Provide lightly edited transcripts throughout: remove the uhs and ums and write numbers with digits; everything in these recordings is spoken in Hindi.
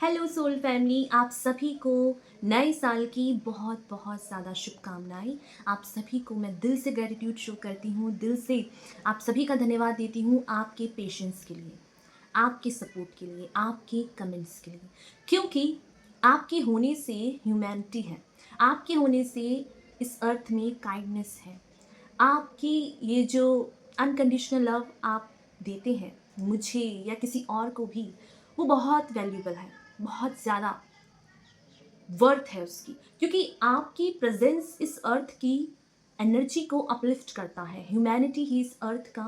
हेलो सोल फैमिली, आप सभी को नए साल की बहुत बहुत ज़्यादा शुभकामनाएं। आप सभी को मैं दिल से ग्रेटिट्यूड शो करती हूँ, दिल से आप सभी का धन्यवाद देती हूँ आपके पेशेंस के लिए, आपके सपोर्ट के लिए, आपके कमेंट्स के लिए। क्योंकि आपके होने से ह्यूमैनिटी है, आपके होने से इस अर्थ में काइंडनेस है। आपकी ये जो अनकंडीशनल लव आप देते हैं मुझे या किसी और को भी, वो बहुत वैल्यूबल है, बहुत ज़्यादा वर्थ है उसकी। क्योंकि आपकी प्रेजेंस इस अर्थ की एनर्जी को अपलिफ्ट करता है। ह्यूमैनिटी ही इस अर्थ का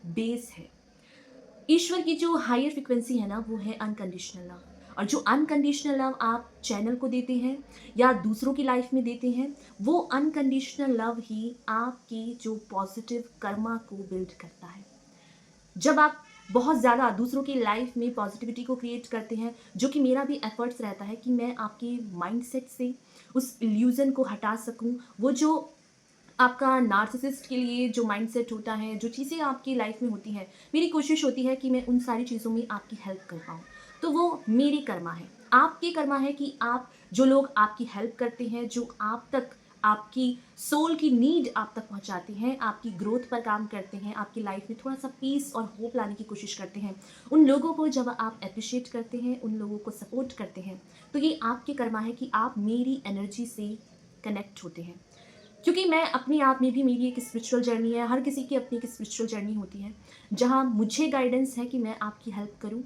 बेस है। ईश्वर की जो हायर फ्रिक्वेंसी है ना, वो है अनकंडीशनल लव। और जो अनकंडीशनल लव आप चैनल को देते हैं या दूसरों की लाइफ में देते हैं, वो अनकंडीशनल लव ही आपकी जो पॉजिटिव कर्मा को बिल्ड करता है। जब आप बहुत ज़्यादा दूसरों की लाइफ में पॉजिटिविटी को क्रिएट करते हैं, जो कि मेरा भी एफर्ट्स रहता है कि मैं आपके माइंडसेट से उस इल्यूज़न को हटा सकूं। वो जो आपका नार्सिसिस्ट के लिए जो माइंडसेट होता है, जो चीज़ें आपकी लाइफ में होती हैं, मेरी कोशिश होती है कि मैं उन सारी चीज़ों में आपकी हेल्प कर पाऊँ। तो वो मेरी कर्मा है। आपकी कर्मा है कि आप जो लोग आपकी हेल्प करते हैं, जो आप तक आपकी सोल की नीड आप तक पहुंचाते हैं, आपकी ग्रोथ पर काम करते हैं, आपकी लाइफ में थोड़ा सा पीस और होप लाने की कोशिश करते हैं, उन लोगों को जब आप अप्रिशिएट करते हैं, उन लोगों को सपोर्ट करते हैं, तो ये आपकी कर्मा है कि आप मेरी एनर्जी से कनेक्ट होते हैं। क्योंकि मैं अपने आप में भी, मेरी एक स्पिरिचुअल जर्नी है, हर किसी की अपनी एक स्पिरिचुअल जर्नी होती है, जहाँ मुझे गाइडेंस है कि मैं आपकी हेल्प करूँ।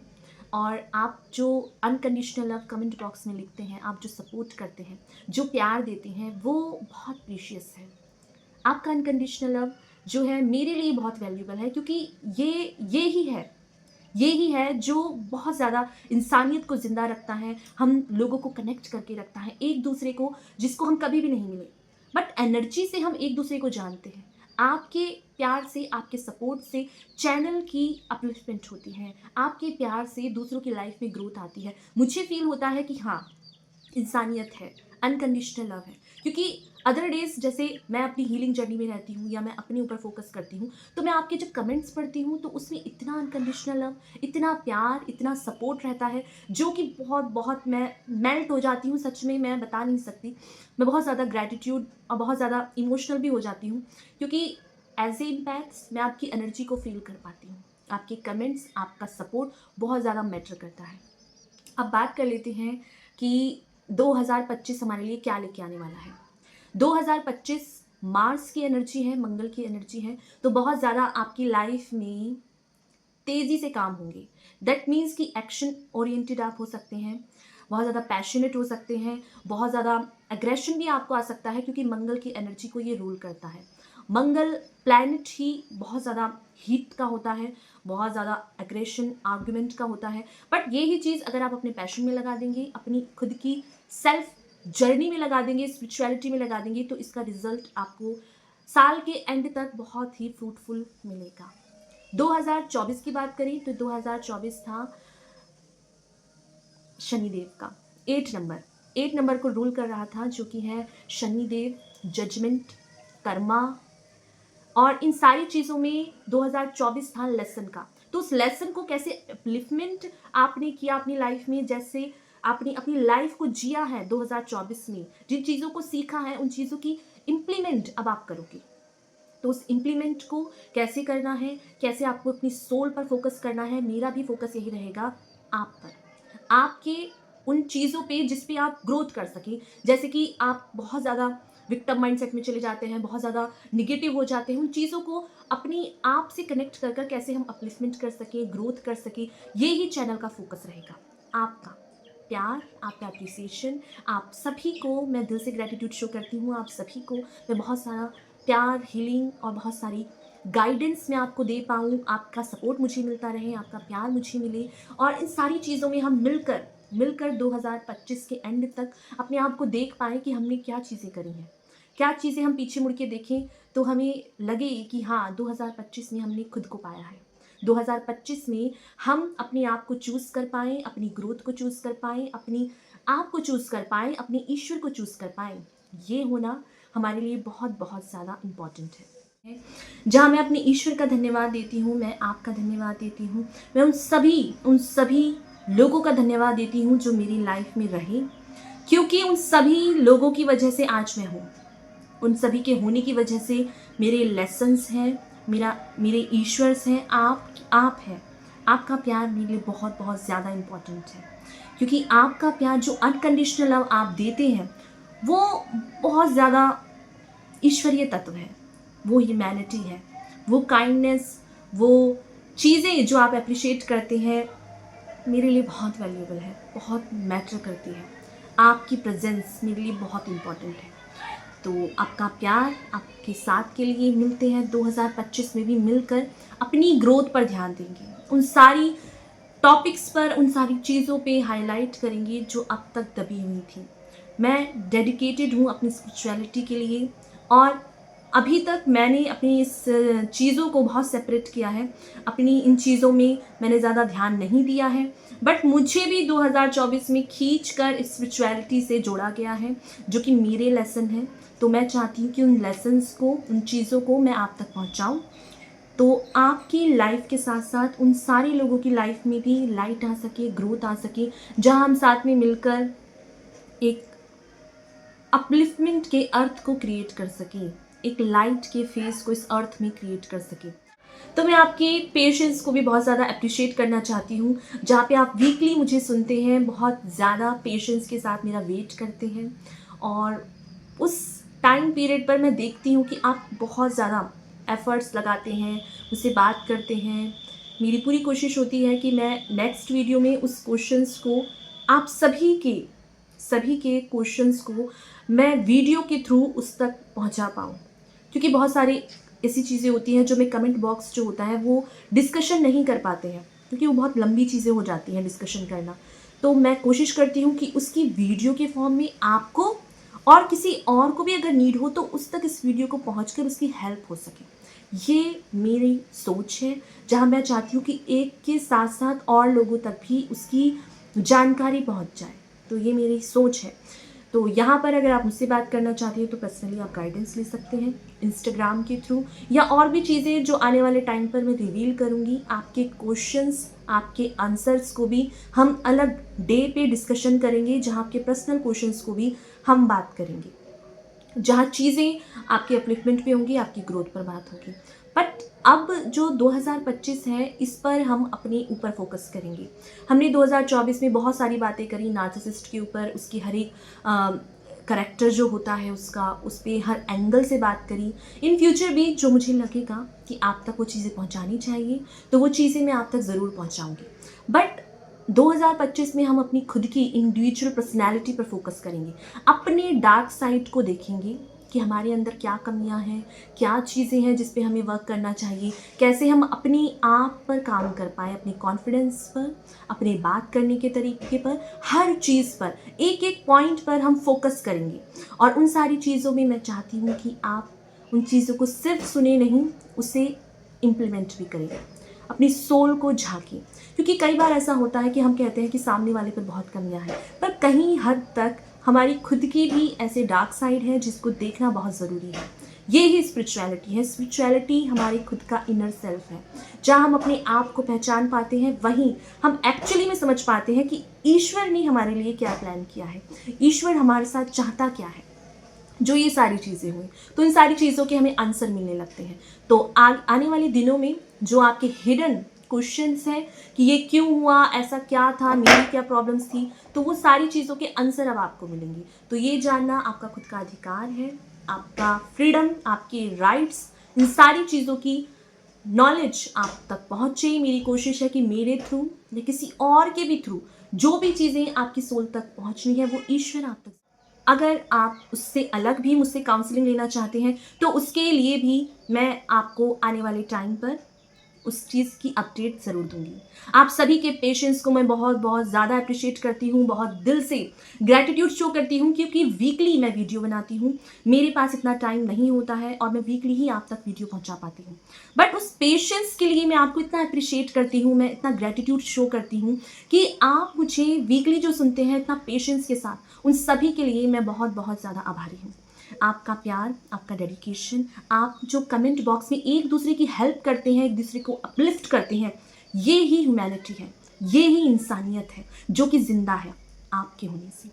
और आप जो अनकंडीशनल लव कमेंट बॉक्स में लिखते हैं, आप जो सपोर्ट करते हैं, जो प्यार देते हैं, वो बहुत प्रीशियस है। आपका अनकंडीशनल लव जो है मेरे लिए बहुत वैल्यूबल है। क्योंकि ये ही है जो बहुत ज़्यादा इंसानियत को ज़िंदा रखता है, हम लोगों को कनेक्ट करके रखता है एक दूसरे को, जिसको हम कभी भी नहीं मिले, बट एनर्जी से हम एक दूसरे को जानते हैं। आपके प्यार से, आपके सपोर्ट से चैनल की अपलिफ्टमेंट होती है, आपके प्यार से दूसरों की लाइफ में ग्रोथ आती है। मुझे फील होता है कि हाँ, इंसानियत है, अनकंडीशनल लव है। क्योंकि अदर डेज जैसे मैं अपनी हीलिंग जर्नी में रहती हूँ या मैं अपने ऊपर फोकस करती हूँ, तो मैं आपके जब कमेंट्स पढ़ती हूँ तो उसमें इतना अनकंडीशनल लव, इतना प्यार, इतना सपोर्ट रहता है, जो कि बहुत बहुत मैं मेल्ट हो जाती हूँ। सच में मैं बता नहीं सकती, मैं बहुत ज़्यादा ग्रैटिट्यूड और बहुत ज़्यादा इमोशनल भी हो जाती हूँ। क्योंकि एज ए इम्पैक्ट्स मैं आपकी एनर्जी को फील कर पाती हूँ। आपके कमेंट्स, आपका सपोर्ट बहुत ज़्यादा मैटर करता है। अब बात कर लेते हैं कि 2025 हमारे लिए क्या लेके आने वाला है। 2025 मार्स की एनर्जी है, मंगल की एनर्जी है, तो बहुत ज़्यादा आपकी लाइफ में तेज़ी से काम होंगे। दैट मीन्स कि एक्शन ओरिएंटेड आप हो सकते हैं, बहुत ज़्यादा पैशनेट हो सकते हैं, बहुत ज़्यादा एग्रेशन भी आपको आ सकता है, क्योंकि मंगल की एनर्जी को ये रूल करता है। मंगल प्लैनेट ही बहुत ज़्यादा हीट का होता है, बहुत ज़्यादा एग्रेशन आर्गुमेंट का होता है। बट यही चीज़ अगर आप अपने पैशन में लगा देंगे, अपनी खुद की सेल्फ जर्नी में लगा देंगे, स्पिरिचुअलिटी में लगा देंगे, तो इसका रिजल्ट आपको साल के एंड तक बहुत ही फ्रूटफुल मिलेगा। 2024 की बात करें तो 2024 था शनिदेव का 8 नंबर को रूल कर रहा था, जो कि है शनिदेव, जजमेंट, कर्मा, और इन सारी चीज़ों में 2024 था लेसन का। तो उस लेसन को कैसे अपलिफ्टमेंट आपने किया अपनी लाइफ में, जैसे आपने अपनी लाइफ को जिया है 2024 में, जिन चीज़ों को सीखा है, उन चीज़ों की इम्प्लीमेंट अब आप करोगे। तो उस इम्प्लीमेंट को कैसे करना है, कैसे आपको अपनी सोल पर फोकस करना है, मेरा भी फोकस यही रहेगा आप पर, आपके उन चीज़ों पे जिस पे आप ग्रोथ कर सकें। जैसे कि आप बहुत ज़्यादा विक्टिम माइंडसेट में चले जाते हैं, बहुत ज़्यादा निगेटिव हो जाते हैं, उन चीज़ों को अपनी आप से कनेक्ट कर कर कैसे हम अपलिफ्टमेंट कर सकें, ग्रोथ कर सकें, ये ही चैनल का फोकस रहेगा। आपका प्यार, आपका अप्रिसिएशन, आप सभी को मैं दिल से ग्रेटिट्यूड शो करती हूँ। आप सभी को मैं बहुत सारा प्यार, हीलिंग और बहुत सारी गाइडेंस मैं आपको दे पाऊँ, आपका सपोर्ट मुझे मिलता रहे, आपका प्यार मुझे मिले, और इन सारी चीज़ों में हम मिलकर 2025 के एंड तक अपने आप को देख पाएँ कि हमने क्या चीज़ें करी हैं। क्या चीज़ें हम पीछे मुड़ के देखें तो हमें लगे कि हाँ, 2025 में हमने खुद को पाया है। 2025 में हम अपने आप को चूज़ कर पाएँ, अपनी ग्रोथ को चूज़ कर पाएँ, अपनी आप को चूज़ कर पाएँ, अपने ईश्वर को चूज़ कर पाएँ। ये होना हमारे लिए बहुत बहुत ज़्यादा इम्पॉर्टेंट है। जहाँ मैं अपने ईश्वर का धन्यवाद देती हूँ, मैं आपका धन्यवाद देती हूँ, मैं उन सभी लोगों का धन्यवाद देती हूँ जो मेरी लाइफ में रहे, क्योंकि उन सभी लोगों की वजह से आज मैं हूँ। उन सभी के होने की वजह से मेरे लेसन्स हैं, मेरे ईश्वर्स हैं, आप हैं। आपका प्यार मेरे लिए बहुत बहुत ज़्यादा इम्पोर्टेंट है, क्योंकि आपका प्यार जो अनकंडीशनल लव आप देते हैं वो बहुत ज़्यादा ईश्वरीय तत्व है, वो ह्यूमैनिटी है, वो काइंडनेस, वो चीज़ें जो आप अप्रिशिएट करते हैं मेरे लिए बहुत वैल्यूएबल है, बहुत मैटर करती है। आपकी प्रेजेंस मेरे लिए बहुत इम्पॉर्टेंट है। तो आपका प्यार, आपके साथ के लिए मिलते हैं 2025 में भी मिलकर अपनी ग्रोथ पर ध्यान देंगे, उन सारी टॉपिक्स पर, उन सारी चीज़ों पे हाईलाइट करेंगे जो अब तक दबी हुई थी। मैं डेडिकेटेड हूँ अपनी स्पिरिचुअलिटी के लिए, और अभी तक मैंने अपनी इस चीज़ों को बहुत सेपरेट किया है, अपनी इन चीज़ों में मैंने ज़्यादा ध्यान नहीं दिया है, बट मुझे भी 2024 में खींच कर स्पिरिचुअलिटी से जोड़ा गया है, जो कि मेरे लेसन है। तो मैं चाहती हूँ कि उन लेसन्स को, उन चीज़ों को मैं आप तक पहुँचाऊँ, तो आपकी लाइफ के साथ साथ उन सारे लोगों की लाइफ में भी लाइट आ सके, ग्रोथ आ सके, जहाँ हम साथ में मिलकर एक अपलिफ्टमेंट के अर्थ को क्रिएट कर सकें, एक लाइट के फेस को इस अर्थ में क्रिएट कर सकें। तो मैं आपके पेशेंस को भी बहुत ज़्यादा अप्रिशिएट करना चाहती हूँ, जहाँ पे आप वीकली मुझे सुनते हैं, बहुत ज़्यादा पेशेंस के साथ मेरा वेट करते हैं, और उस टाइम पीरियड पर मैं देखती हूँ कि आप बहुत ज़्यादा एफ़र्ट्स लगाते हैं, मुझसे बात करते हैं। मेरी पूरी कोशिश होती है कि मैं नेक्स्ट वीडियो में उस क्वेश्चंस को, आप सभी के क्वेश्चंस को मैं वीडियो के थ्रू उस तक पहुंचा पाऊँ, क्योंकि बहुत सारी ऐसी चीज़ें होती हैं जो मैं कमेंट बॉक्स जो होता है वो डिस्कशन नहीं कर पाते हैं, क्योंकि वो बहुत लंबी चीज़ें हो जाती हैं डिस्कशन करना। तो मैं कोशिश करती हूँ कि उसकी वीडियो के फॉर्म में आपको और किसी और को भी अगर नीड हो तो उस तक इस वीडियो को पहुंचकर उसकी हेल्प हो सके। ये मेरी सोच है, जहाँ मैं चाहती हूँ कि एक के साथ साथ और लोगों तक भी उसकी जानकारी पहुंच जाए। तो ये मेरी सोच है। तो यहाँ पर अगर आप मुझसे बात करना चाहते हैं तो पर्सनली आप गाइडेंस ले सकते हैं इंस्टाग्राम के थ्रू, या और भी चीज़ें जो आने वाले टाइम पर मैं रिवील करूँगी। आपके क्वेश्चंस, आपके आंसर्स को भी हम अलग डे पे डिस्कशन करेंगे, जहाँ आपके पर्सनल क्वेश्चंस को भी हम बात करेंगे, जहाँ चीज़ें आपके अपलिफ्टमेंट पे होंगी, आपकी ग्रोथ पर बात होगी। बट अब जो 2025 है इस पर हम अपने ऊपर फोकस करेंगे। हमने 2024 में बहुत सारी बातें करी नार्सिसिस्ट के ऊपर, उसकी हर एक करेक्टर जो होता है उसका, उस पर हर एंगल से बात करी। इन फ्यूचर भी जो मुझे लगेगा कि आप तक वो चीज़ें पहुंचानी चाहिए तो वो चीज़ें मैं आप तक ज़रूर पहुंचाऊंगी। बट 2025 में हम अपनी खुद की इंडिविजुअल पर्सनैलिटी पर फोकस करेंगे, अपने डार्क साइड को देखेंगे कि हमारे अंदर क्या कमियां हैं, क्या चीज़ें हैं जिस पे हमें वर्क करना चाहिए, कैसे हम अपने आप पर काम कर पाएँ, अपने कॉन्फिडेंस पर, अपने बात करने के तरीके पर, हर चीज़ पर, एक एक पॉइंट पर हम फोकस करेंगे। और उन सारी चीज़ों में मैं चाहती हूँ कि आप उन चीज़ों को सिर्फ सुने नहीं, उसे इम्प्लीमेंट भी करें, अपनी सोल को झांकें। क्योंकि कई बार ऐसा होता है कि हम कहते हैं कि सामने वाले पर बहुत कमियां हैं, पर कहीं हद तक हमारी खुद की भी ऐसे डार्क साइड है जिसको देखना बहुत ज़रूरी है। ये ही स्पिरिचुअलिटी है। स्पिरिचुअलिटी हमारी खुद का इनर सेल्फ है, जहाँ हम अपने आप को पहचान पाते हैं, वहीं हम एक्चुअली में समझ पाते हैं कि ईश्वर ने हमारे लिए क्या प्लान किया है, ईश्वर हमारे साथ चाहता क्या है। जो ये सारी चीज़ें हुई, तो इन सारी चीज़ों के हमें आंसर मिलने लगते हैं। तो आने वाले दिनों में जो आपके हिडन क्वेश्चंस हैं कि ये क्यों हुआ, ऐसा क्या था, मेरी क्या प्रॉब्लम्स थी, तो वो सारी चीज़ों के आंसर अब आपको मिलेंगे। तो ये जानना आपका खुद का अधिकार है, आपका फ्रीडम, आपके राइट्स, इन सारी चीज़ों की नॉलेज आप तक पहुँचे। मेरी कोशिश है कि मेरे थ्रू या किसी और के भी थ्रू जो भी चीज़ें आपकी सोल तक पहुँचनी है वो ईश्वर आप तक। अगर आप उससे अलग भी मुझसे काउंसलिंग लेना चाहते हैं तो उसके लिए भी मैं आपको आने वाले टाइम पर उस चीज़ की अपडेट ज़रूर दूंगी। आप सभी के पेशेंस को मैं बहुत बहुत ज़्यादा अप्रिशिएट करती हूँ, बहुत दिल से ग्रैटिट्यूड शो करती हूँ, क्योंकि वीकली मैं वीडियो बनाती हूँ, मेरे पास इतना टाइम नहीं होता है और मैं वीकली ही आप तक वीडियो पहुँचा पाती हूँ। बट उस पेशेंस के लिए मैं आपको इतना अप्रिशिएट करती हूँ, मैं इतना ग्रैटिट्यूड शो करती हूँ कि आप मुझे वीकली जो सुनते हैं इतना पेशेंस के साथ, उन सभी के लिए मैं बहुत बहुत ज़्यादा आभारी हूँ। आपका प्यार, आपका डेडिकेशन, आप जो कमेंट बॉक्स में एक दूसरे की हेल्प करते हैं, एक दूसरे को अपलिफ्ट करते हैं, ये ही ह्यूमैनिटी है। ये ही इंसानियत है जो कि ज़िंदा है आपके होने से।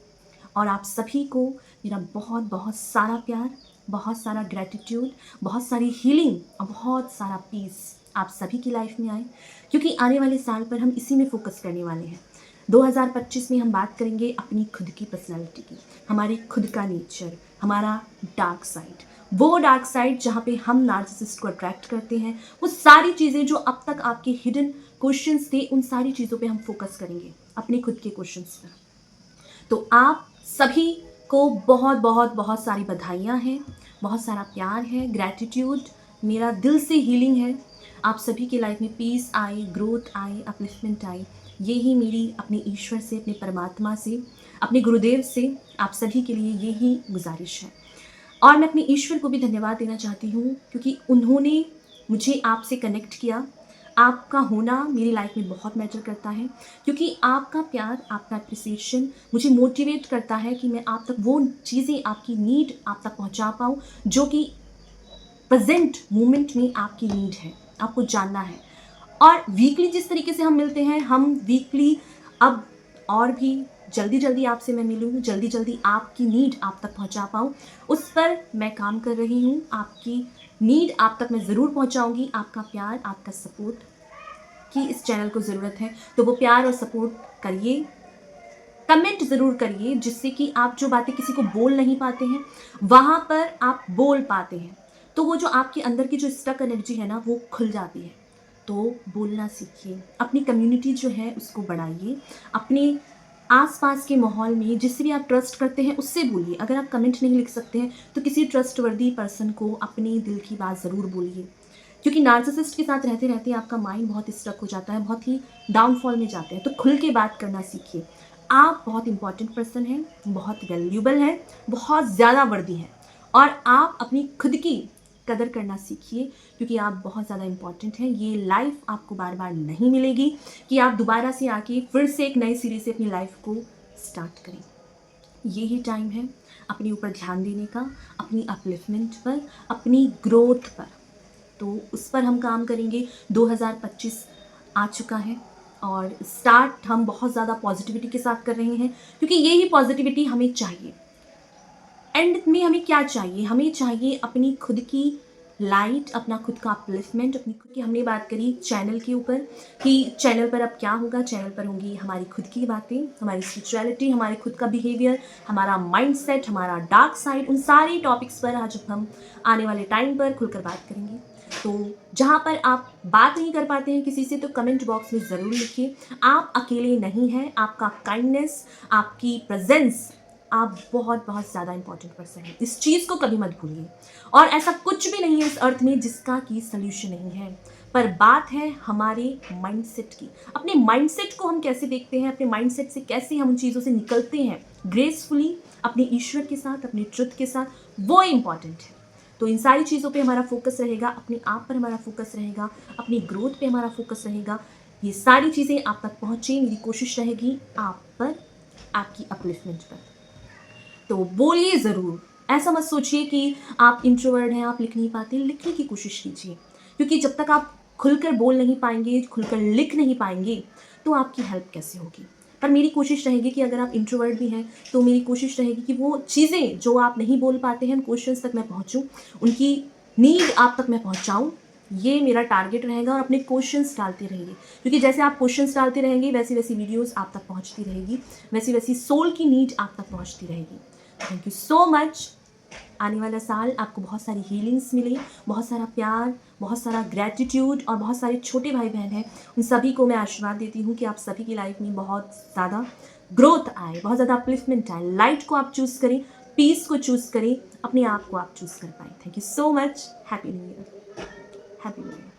और आप सभी को मेरा बहुत बहुत सारा प्यार, बहुत सारा ग्रैटिट्यूड, बहुत सारी हीलिंग और बहुत सारा पीस आप सभी की लाइफ में आए, क्योंकि आने वाले साल पर हम इसी में फोकस करने वाले हैं। 2025 में हम बात करेंगे अपनी खुद की पर्सनालिटी की, हमारी खुद का नेचर, हमारा डार्क साइड, वो डार्क साइड जहाँ पे हम नार्सिसिस्ट को अट्रैक्ट करते हैं, वो सारी चीज़ें जो अब तक आपके हिडन क्वेश्चंस थे, उन सारी चीज़ों पे हम फोकस करेंगे, अपने खुद के क्वेश्चंस पर। तो आप सभी को बहुत बहुत बहुत सारी बधाइयाँ हैं, बहुत सारा प्यार है, ग्रैटिट्यूड, मेरा दिल से हीलिंग है। आप सभी की लाइफ में पीस आए, ग्रोथ आए, अपलिफ्टमेंट आए, यही मेरी अपने ईश्वर से, अपने परमात्मा से, अपने गुरुदेव से आप सभी के लिए यही गुजारिश है। और मैं अपने ईश्वर को भी धन्यवाद देना चाहती हूँ, क्योंकि उन्होंने मुझे आपसे कनेक्ट किया। आपका होना मेरी लाइफ में बहुत मैटर करता है, क्योंकि आपका प्यार, आपका अप्रिसिएशन मुझे मोटिवेट करता है कि मैं आप तक वो चीज़ें, आपकी नीड आप तक पहुँचा पाऊँ जो कि प्रेजेंट मोमेंट में आपकी नीड है, आपको जानना है। और वीकली जिस तरीके से हम मिलते हैं, हम वीकली अब और भी जल्दी जल्दी आपसे मैं मिलूँ, जल्दी जल्दी आपकी नीड आप तक पहुंचा पाऊँ, उस पर मैं काम कर रही हूँ। आपकी नीड आप तक मैं ज़रूर पहुंचाऊंगी। आपका प्यार, आपका सपोर्ट की इस चैनल को ज़रूरत है, तो वो प्यार और सपोर्ट करिए, कमेंट ज़रूर करिए, जिससे कि आप जो बातें किसी को बोल नहीं पाते हैं वहाँ पर आप बोल पाते हैं। तो वो जो आपके अंदर की जो स्टक एनर्जी है ना, वो खुल जाती है। तो बोलना सीखिए, अपनी कम्युनिटी जो है उसको बढ़ाइए, अपने आसपास के माहौल में जिससे भी आप ट्रस्ट करते हैं उससे बोलिए। अगर आप कमेंट नहीं लिख सकते हैं तो किसी ट्रस्टवर्दी पर्सन को अपने दिल की बात ज़रूर बोलिए, क्योंकि नार्सिसिस्ट के साथ रहते रहते आपका माइंड बहुत स्ट्रक हो जाता है, बहुत ही डाउनफॉल में जाते हैं। तो खुल के बात करना सीखिए। आप बहुत इंपॉर्टेंट पर्सन हैं, बहुत वैल्यूबल हैं, बहुत ज़्यादा वर्दी हैं, और आप अपनी खुद की कदर करना सीखिए, क्योंकि आप बहुत ज़्यादा इंपॉर्टेंट हैं। ये लाइफ आपको बार बार नहीं मिलेगी कि आप दोबारा से आके फिर से एक नए सिरे से अपनी लाइफ को स्टार्ट करें। यही टाइम है अपने ऊपर ध्यान देने का, अपनी अपलिफ्टमेंट पर, अपनी ग्रोथ पर। तो उस पर हम काम करेंगे। 2025 आ चुका है और स्टार्ट हम बहुत ज़्यादा पॉजिटिविटी के साथ कर रहे हैं, क्योंकि यही पॉजिटिविटी हमें चाहिए। एंड में हमें क्या चाहिए? हमें चाहिए अपनी खुद की लाइट, अपना खुद का अपलिफ्टमेंट, अपनी खुद की। हमने बात करी चैनल के ऊपर कि चैनल पर अब क्या होगा। चैनल पर होंगी हमारी खुद की बातें, हमारी स्पिरिचुअलिटी, हमारे खुद का बिहेवियर, हमारा माइंडसेट, हमारा डार्क साइड, उन सारे टॉपिक्स पर आज हम आने वाले टाइम पर खुलकर बात करेंगे। तो जहाँ पर आप बात नहीं कर पाते हैं किसी से, तो कमेंट बॉक्स में ज़रूर लिखिए। आप अकेले नहीं हैं, आपका काइंडनेस, आपकी प्रेजेंस, आप बहुत बहुत ज़्यादा इंपॉर्टेंट पर्सन है। इस चीज़ को कभी मत भूलिए। और ऐसा कुछ भी नहीं है इस अर्थ में जिसका कि सल्यूशन नहीं है, पर बात है हमारे माइंडसेट की। अपने माइंडसेट को हम कैसे देखते हैं, अपने माइंडसेट से कैसे हम उन चीज़ों से निकलते हैं ग्रेसफुली, अपने ईश्वर के साथ, अपने ट्रुथ के साथ, वो इंपॉर्टेंट है। तो इन सारी चीज़ों पे हमारा फोकस रहेगा, अपने आप पर हमारा फोकस रहेगा, अपनी ग्रोथ पे हमारा फोकस रहेगा। ये सारी चीज़ें आप तक पहुँचे, मेरी कोशिश रहेगी आप पर, आपकी अपलिफ्टमेंट पर। तो बोलिए ज़रूर। ऐसा मत सोचिए कि आप इंट्रोवर्ट हैं, आप लिख नहीं पाते। लिखने की कोशिश कीजिए, क्योंकि जब तक आप खुलकर बोल नहीं पाएंगे, खुलकर लिख नहीं पाएंगे, तो आपकी हेल्प कैसे होगी। पर मेरी कोशिश रहेगी कि अगर आप इंट्रोवर्ट भी हैं तो मेरी कोशिश रहेगी कि वो चीज़ें जो आप नहीं बोल पाते हैं, उन क्वेश्चंस तक मैं पहुंचूं, उनकी नीड आप तक मैं पहुंचाऊं। ये मेरा टारगेट रहेगा। और अपने क्वेश्चंस डालते रहिए, क्योंकि जैसे आप क्वेश्चंस डालते रहेंगे वैसी वैसी वीडियोस आप तक पहुंचती रहेगी, वैसी वैसी सोल की नीड आप तक पहुंचती रहेगी। Thank you so much. आने वाला साल आपको बहुत सारी हीलिंग्स मिले, बहुत सारा प्यार, बहुत सारा ग्रैटिट्यूड, और बहुत सारे छोटे भाई बहन हैं, उन सभी को मैं आशीर्वाद देती हूँ कि आप सभी की लाइफ में बहुत ज़्यादा ग्रोथ आए, बहुत ज़्यादा अपलिफ्टमेंट आए। लाइट को आप चूज़ करें, पीस को चूज़ करें, अपने आप को आप चूज़ कर पाएँ। Thank you so much. Happy new year, happy new year.